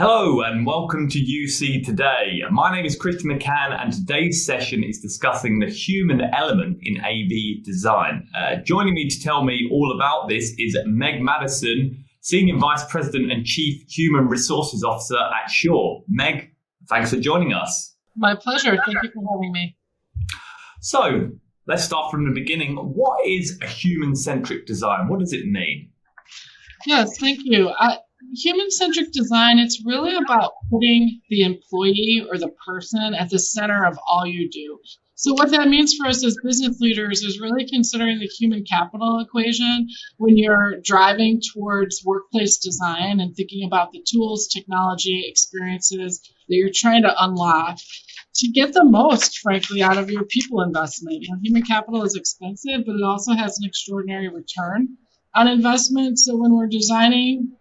Hello and welcome to UC Today. My name is Kristian McCann and today's session is discussing the human element in AV design. Joining me to tell me all about this is Meg Madison, Senior Vice President and Chief Human Resources Officer at Shure. Meg, thanks for joining us. My pleasure. Thank you for having me. So let's start from the beginning. What is a human-centric design? What does it mean? Yes, thank you. Human-centric design, it's really about putting the employee or the person at the center of all you do. So what that means for us as business leaders is really considering the human capital equation when you're driving towards workplace design and thinking about the tools, technology, experiences that you're trying to unlock to get the most, frankly, out of your people investment. Human capital is expensive, but it also has an extraordinary return on investment. So when we're designing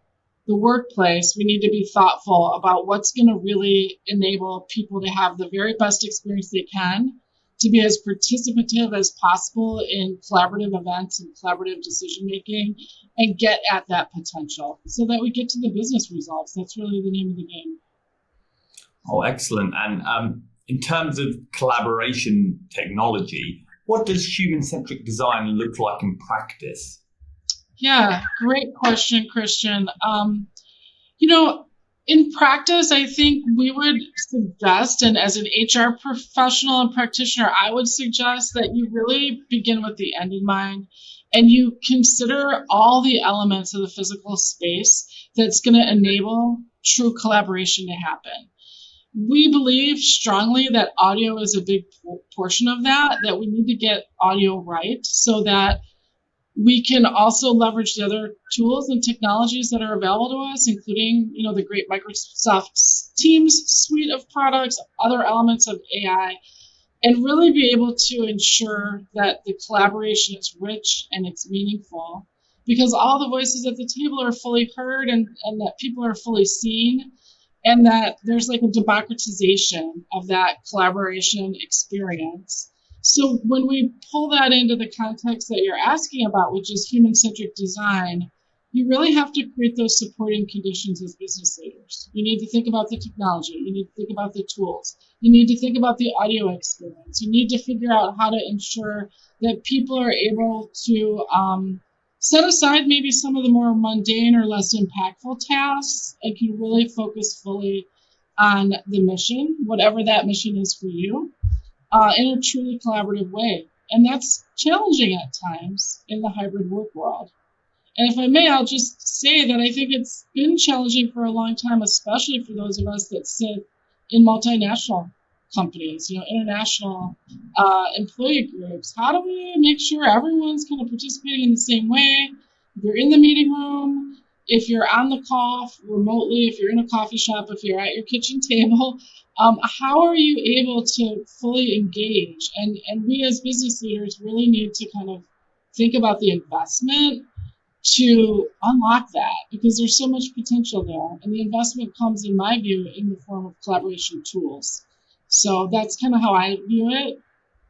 the workplace, we need to be thoughtful about what's going to really enable people to have the very best experience they can, to be as participative as possible in collaborative events and collaborative decision making, and get at that potential so that we get to the business results. That's really the name of the game. Oh, excellent. And in terms of collaboration technology, what does human-centric design look like in practice? Yeah, great question, Kristian. In practice, I think we would suggest, and as an HR professional and practitioner, I would suggest that you really begin with the end in mind and you consider all the elements of the physical space that's going to enable true collaboration to happen. We believe strongly that audio is a big portion of that we need to get audio right so that we can also leverage the other tools and technologies that are available to us, including, the great Microsoft Teams suite of products, other elements of AI, and really be able to ensure that the collaboration is rich and it's meaningful because all the voices at the table are fully heard and that people are fully seen and that there's like a democratization of that collaboration experience. So when we pull that into the context that you're asking about, which is human-centric design, you really have to create those supporting conditions as business leaders. You need to think about the technology. You need to think about the tools. You need to think about the audio experience. You need to figure out how to ensure that people are able to set aside maybe some of the more mundane or less impactful tasks and can really focus fully on the mission, whatever that mission is for you. In a truly collaborative way. And that's challenging at times in the hybrid work world. And if I may, I'll just say that I think it's been challenging for a long time, especially for those of us that sit in multinational companies, international employee groups. How do we make sure everyone's kind of participating in the same way? If you're in the meeting room, if you're on the call remotely, if you're in a coffee shop, if you're at your kitchen table, how are you able to fully engage? And we as business leaders really need to kind of think about the investment to unlock that because there's so much potential there. And the investment comes, in my view, in the form of collaboration tools. So that's kind of how I view it,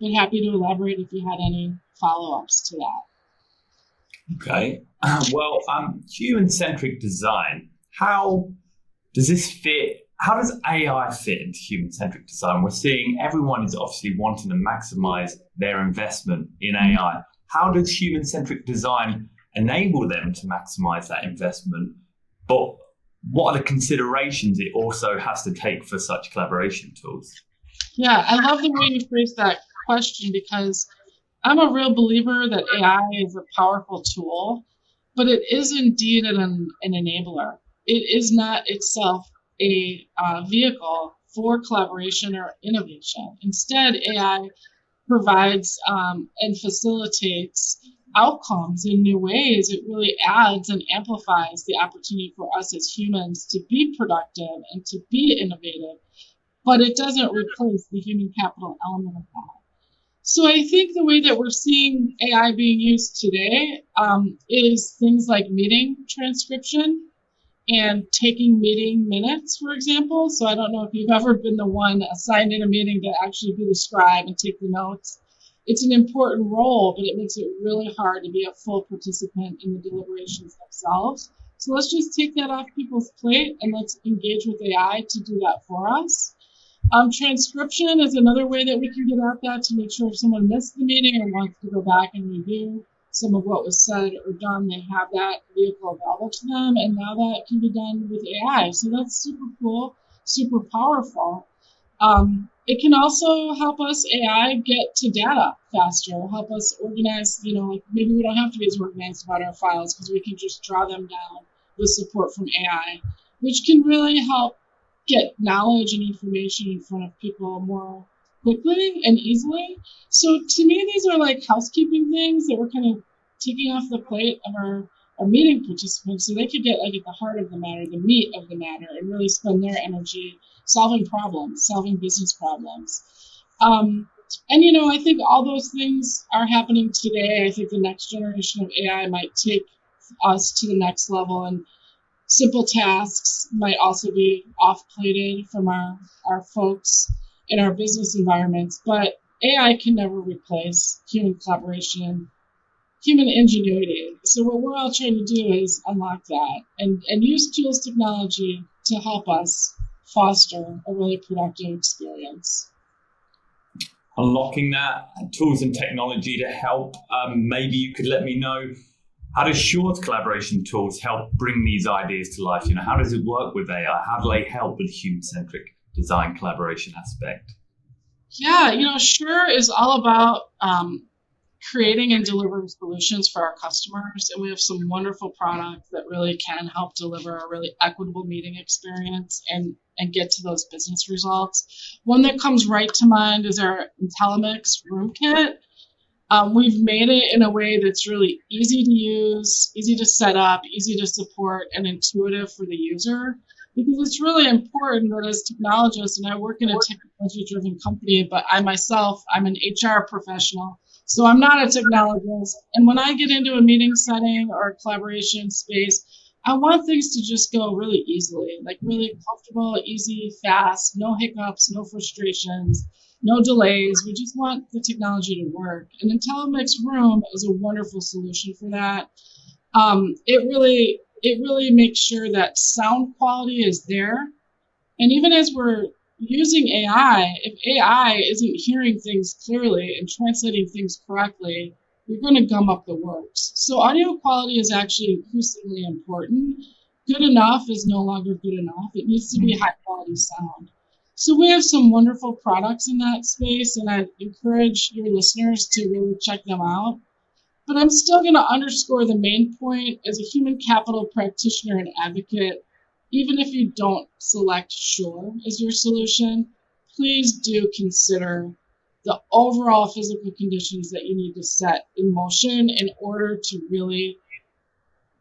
but happy to elaborate if you had any follow-ups to that. Okay. Well, human-centric design, how does this fit? How does AI fit into human-centric design? We're seeing everyone is obviously wanting to maximize their investment in AI. How does human-centric design enable them to maximize that investment? But what are the considerations it also has to take for such collaboration tools? Yeah, I love the way you phrased that question because I'm a real believer that AI is a powerful tool, but it is indeed an enabler. It is not itself a vehicle for collaboration or innovation. Instead, AI provides and facilitates outcomes in new ways. It really adds and amplifies the opportunity for us as humans to be productive and to be innovative, but it doesn't replace the human capital element of that. So I think the way that we're seeing AI being used today is things like meeting transcription and taking meeting minutes, for example. So I don't know if you've ever been the one assigned in a meeting to actually be the scribe and take the notes. It's an important role, but it makes it really hard to be a full participant in the deliberations themselves. So let's just take that off people's plate and let's engage with AI to do that for us. Transcription is another way that we can get at that to make sure if someone missed the meeting or wants to go back and review some of what was said or done, they have that vehicle available to them, and now that can be done with AI. So that's super cool, super powerful. It can also help us, AI, get to data faster, help us organize, like maybe we don't have to be as organized about our files because we can just draw them down with support from AI, which can really help get knowledge and information in front of people more quickly and easily. So to me, these are like housekeeping things that we're kind of taking off the plate of our meeting participants so they could get like at the heart of the matter, the meat of the matter, and really spend their energy solving problems, solving business problems. And, I think all those things are happening today. I think the next generation of AI might take us to the next level, and simple tasks might also be off-plated from our folks in our business environments. But AI can never replace human collaboration, human ingenuity. So what we're all trying to do is unlock that and use tools, technology to help us foster a really productive experience. Unlocking that, tools and technology to help. Maybe you could let me know, how does Shure's collaboration tools help bring these ideas to life? How does it work with AI? How do they help with the human-centric design collaboration aspect? Yeah, Shure is all about creating and delivering solutions for our customers. And we have some wonderful products that really can help deliver a really equitable meeting experience and get to those business results. One that comes right to mind is our IntelliMix Room Kit. We've made it in a way that's really easy to use, easy to set up, easy to support, and intuitive for the user. Because it's really important that as technologists, and I work in a technology-driven company, but I'm an HR professional, so I'm not a technologist. And when I get into a meeting setting or a collaboration space, I want things to just go really easily, like really comfortable, easy, fast, no hiccups, no frustrations, no delays. We just want the technology to work. And IntelliMix Room is a wonderful solution for that. It really makes sure that sound quality is there. And even as we're using AI, if AI isn't hearing things clearly and translating things correctly, you're going to gum up the works. So audio quality is actually increasingly important. Good enough is no longer good enough. It needs to be high quality sound. So we have some wonderful products in that space, and I encourage your listeners to really check them out. But I'm still going to underscore the main point as a human capital practitioner and advocate. Even if you don't select Shure as your solution, please do consider the overall physical conditions that you need to set in motion in order to really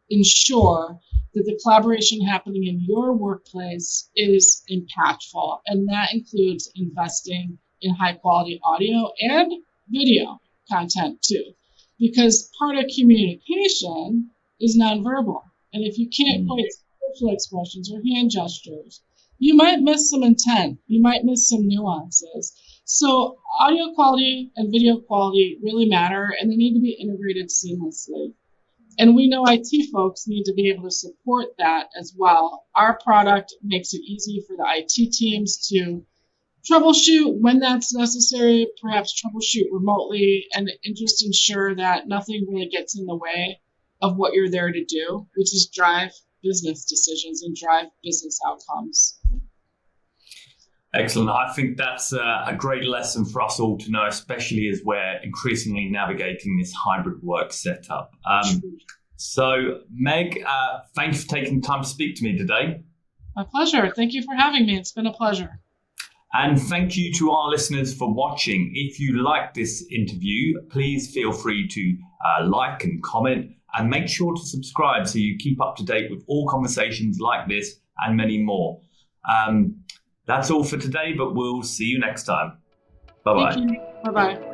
ensure that the collaboration happening in your workplace is impactful. And that includes investing in high quality audio and video content too. Because part of communication is nonverbal. And if you can't quite facial expressions or hand gestures, you might miss some intent. You might miss some nuances. So audio quality and video quality really matter, and they need to be integrated seamlessly. And we know IT folks need to be able to support that as well. Our product makes it easy for the IT teams to troubleshoot when that's necessary, perhaps troubleshoot remotely, and just ensure that nothing really gets in the way of what you're there to do, which is drive business decisions and drive business outcomes. Excellent. I think that's a great lesson for us all to know, especially as we're increasingly navigating this hybrid work setup. So, Meg, thank you for taking the time to speak to me today. My pleasure. Thank you for having me. It's been a pleasure. And thank you to our listeners for watching. If you like this interview, please feel free to like and comment, and make sure to subscribe so you keep up to date with all conversations like this and many more. That's all for today, but we'll see you next time. Bye-bye. Thank you. Bye-bye.